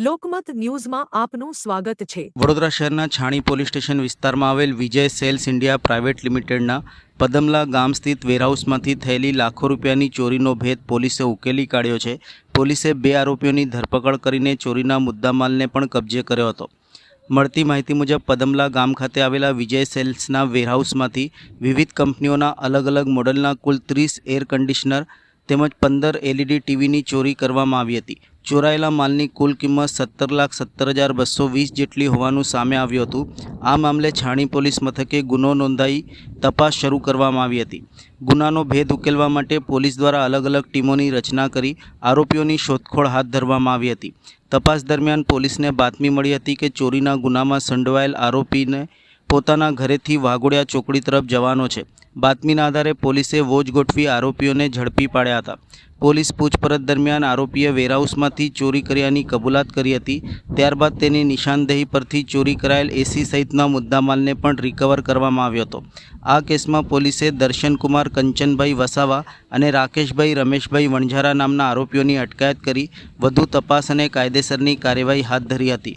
લોકમત ન્યૂઝમાં આપનું સ્વાગત છે। વડોદરા શહેરના છાણી પોલીસ સ્ટેશન વિસ્તારમાં આવેલ વિજય સેલ્સ ઇન્ડિયા પ્રાઇવેટ લિમિટેડના પદમલા ગામ સ્થિત વેરહાઉસમાંથી થયેલી લાખો રૂપિયાની ચોરીનો ભેદ પોલીસે ઉકેલી કાઢ્યો છે। પોલીસે 2 આરોપીઓની ધરપકડ કરીને ચોરીના મુદ્દામાલને પણ કબજે કર્યો હતો। મળતી માહિતી મુજબ પદમલા ગામ ખાતે આવેલા વિજય સેલ્સના વેરહાઉસમાંથી વિવિધ કંપનીઓના અલગ અલગ મોડલના કુલ 30 એર કન્ડિશનર તેમજ 15 LED ટીવીની ચોરી કરવામાં આવી હતી। ચોરાયેલા માલની કુલ કિંમત 17,17,220 જેટલી હોવાનું સામે આવ્યું હતું। આ મામલે છાણી પોલીસ મથકે ગુનો નોંધાઈ તપાસ શરૂ કરવામાં આવી હતી। ગુનાનો ભેદ ઉકેલવા માટે પોલીસ દ્વારા અલગ અલગ ટીમોની રચના કરી આરોપીઓની શોધખોળ હાથ ધરવામાં આવી હતી। તપાસ દરમિયાન પોલીસને બાતમી મળી હતી કે ચોરીના ગુનામાં સંડોવાયેલ આરોપીને પોતાના ઘરેથી વાઘોડિયા ચોકડી તરફ જવાનો છે। બાતમીના આધારે પોલીસે વોચ ગોઠવી આરોપીઓને ઝડપી પાડ્યા હતા। પોલીસ પૂછપરછ દરમિયાન આરોપીએ વેરહાઉસમાંથી ચોરી કર્યાની કબૂલાત કરી હતી। ત્યારબાદ તેની નિશાનદેહી પરથી ચોરી કરાયેલ એસી સહિતના મુદ્દામાલને પણ રિકવર કરવામાં આવ્યો હતો। આ કેસમાં પોલીસે દર્શનકુમાર કંચનભાઈ વસાવા અને રાકેશભાઈ રમેશભાઈ વણઝારા નામના આરોપીઓની અટકાયત કરી વધુ તપાસ અને કાયદેસરની કાર્યવાહી હાથ ધરી હતી।